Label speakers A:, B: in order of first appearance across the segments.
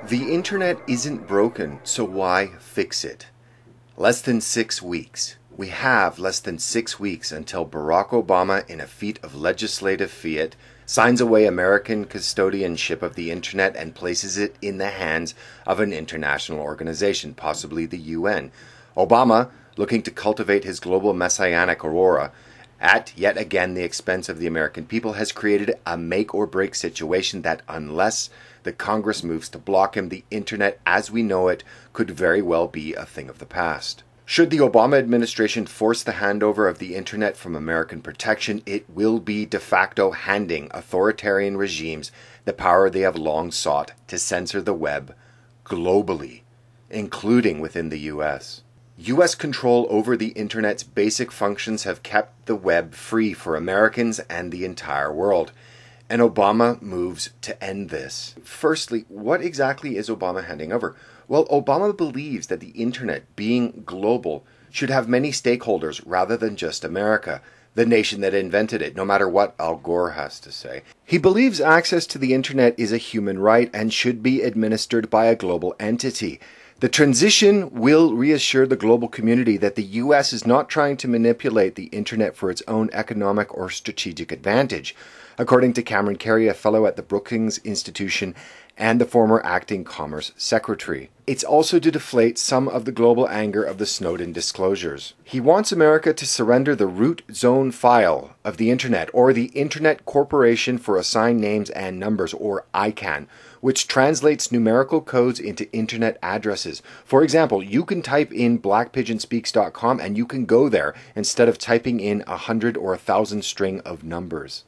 A: The internet isn't broken, so why fix it? Less than 6 weeks. We have less than 6 weeks until Barack Obama, in a feat of legislative fiat, signs away American custodianship of the internet and places it in the hands of an international organization, possibly the UN. Obama, looking to cultivate his global messianic aurora, at yet again the expense of the American people, has created a make-or-break situation that, unless the Congress moves to block him, the internet as we know it could very well be a thing of the past. Should the Obama administration force the handover of the internet from American protection, it will be de facto handing authoritarian regimes the power they have long sought to censor the web globally, including within the US. U.S. control over the internet's basic functions have kept the web free for Americans and the entire world, and Obama moves to end this. Firstly, what exactly is Obama handing over? Well, Obama believes that the internet, being global, should have many stakeholders rather than just America, the nation that invented it, no matter what Al Gore has to say. He believes access to the internet is a human right and should be administered by a global entity. The transition will reassure the global community that the U.S. is not trying to manipulate the internet for its own economic or strategic advantage, according to Cameron Carey, a fellow at the Brookings Institution and the former acting Commerce Secretary. It's also to deflate some of the global anger of the Snowden disclosures. He wants America to surrender the root zone file of the internet, or the Internet Corporation for Assigned Names and Numbers, or ICANN, which translates numerical codes into internet addresses. For example, you can type in blackpigeonspeaks.com and you can go there instead of typing in 100 or 1,000 string of numbers.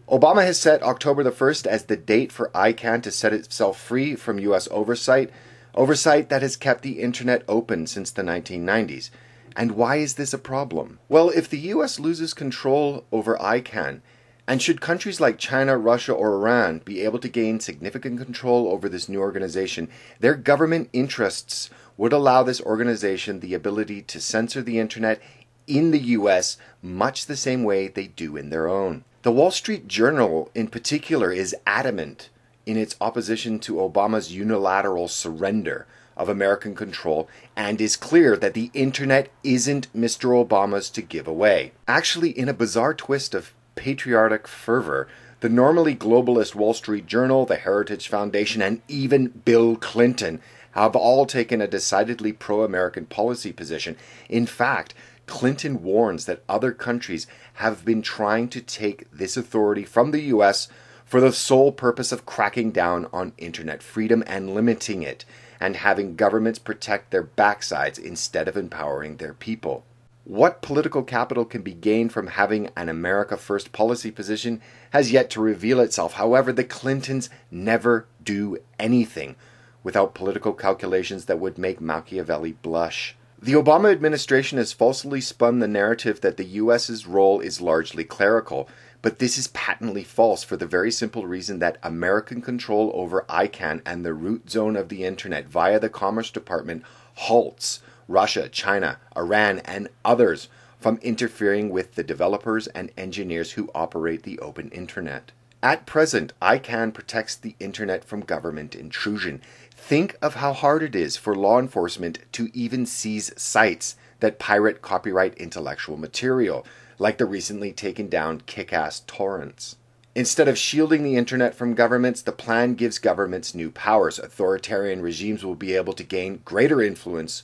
A: Obama has set October the 1st as the date for ICANN to set itself free from U.S. oversight that has kept the internet open since the 1990s. And why is this a problem? Well, if the U.S. loses control over ICANN, and should countries like China, Russia, or Iran be able to gain significant control over this new organization, their government interests would allow this organization the ability to censor the internet in the U.S. much the same way they do in their own. The Wall Street Journal, in particular, is adamant in its opposition to Obama's unilateral surrender of American control, and is clear that the internet isn't Mr. Obama's to give away. Actually, in a bizarre twist of patriotic fervor, the normally globalist Wall Street Journal, the Heritage Foundation, and even Bill Clinton have all taken a decidedly pro-American policy position. In fact, Clinton warns that other countries have been trying to take this authority from the U.S. for the sole purpose of cracking down on internet freedom and limiting it, and having governments protect their backsides instead of empowering their people. What political capital can be gained from having an America First policy position has yet to reveal itself. However, the Clintons never do anything without political calculations that would make Machiavelli blush. The Obama administration has falsely spun the narrative that the U.S.'s role is largely clerical, but this is patently false for the very simple reason that American control over ICANN and the root zone of the internet via the Commerce Department halts Russia, China, Iran, and others from interfering with the developers and engineers who operate the open internet. At present, ICANN protects the internet from government intrusion. Think of how hard it is for law enforcement to even seize sites that pirate copyright intellectual material, like the recently taken down Kick-Ass torrents. Instead of shielding the internet from governments, the plan gives governments new powers. Authoritarian regimes will be able to gain greater influence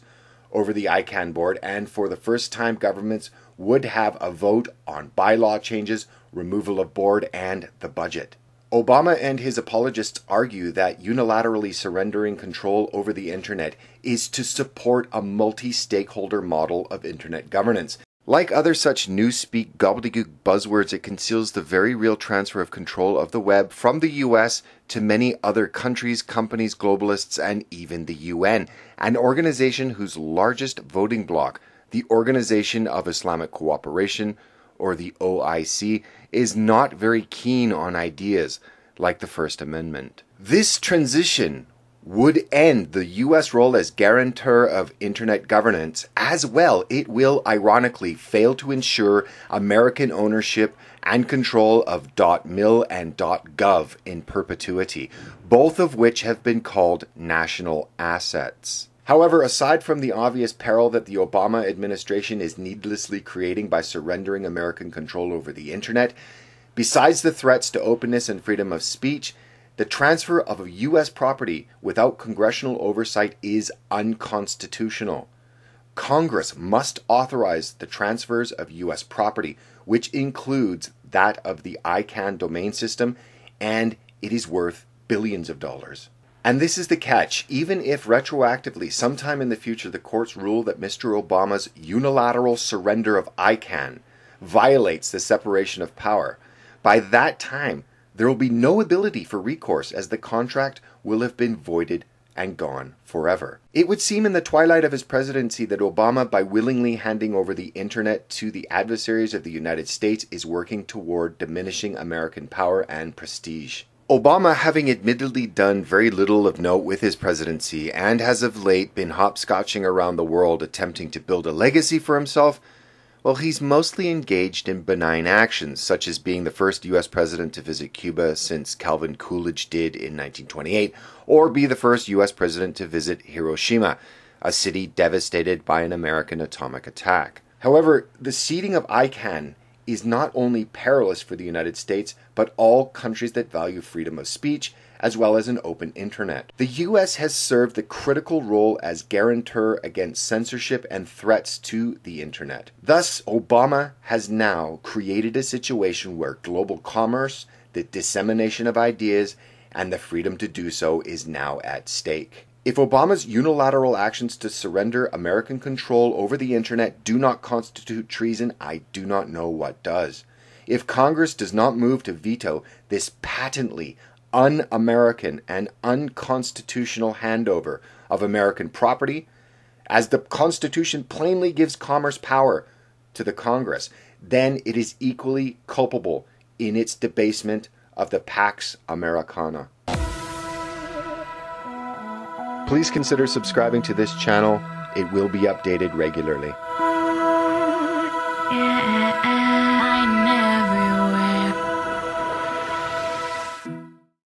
A: over the ICANN board, and for the first time, governments would have a vote on bylaw changes, removal of board, and the budget. Obama and his apologists argue that unilaterally surrendering control over the internet is to support a multi-stakeholder model of internet governance. Like other such newspeak gobbledygook buzzwords, it conceals the very real transfer of control of the web from the US to many other countries, companies, globalists, and even the UN, an organization whose largest voting bloc, the Organization of Islamic Cooperation, or the OIC, is not very keen on ideas like the First Amendment. This transition would end the U.S. role as guarantor of internet governance. As well, it will ironically fail to ensure American ownership and control of .mil and .gov in perpetuity, both of which have been called national assets. However, aside from the obvious peril that the Obama administration is needlessly creating by surrendering American control over the internet, besides the threats to openness and freedom of speech, the transfer of U.S. property without congressional oversight is unconstitutional. Congress must authorize the transfers of U.S. property, which includes that of the ICANN domain system, and it is worth billions of dollars. And this is the catch. Even if retroactively, sometime in the future, the courts rule that Mr. Obama's unilateral surrender of ICANN violates the separation of power, by that time, there will be no ability for recourse, as the contract will have been voided and gone forever. It would seem in the twilight of his presidency that Obama, by willingly handing over the internet to the adversaries of the United States, is working toward diminishing American power and prestige. Obama, having admittedly done very little of note with his presidency and has of late been hopscotching around the world attempting to build a legacy for himself, well, he's mostly engaged in benign actions, such as being the first U.S. president to visit Cuba since Calvin Coolidge did in 1928, or be the first U.S. president to visit Hiroshima, a city devastated by an American atomic attack. However, the ceding of ICANN is not only perilous for the United States, but all countries that value freedom of speech, as well as an open internet. The U.S. has served the critical role as guarantor against censorship and threats to the internet. Thus, Obama has now created a situation where global commerce, the dissemination of ideas, and the freedom to do so is now at stake. If Obama's unilateral actions to surrender American control over the internet do not constitute treason, I do not know what does. If Congress does not move to veto this patently un-American and unconstitutional handover of American property, as the Constitution plainly gives commerce power to the Congress, then it is equally culpable in its debasement of the Pax Americana. Please consider subscribing to this channel. It will be updated regularly.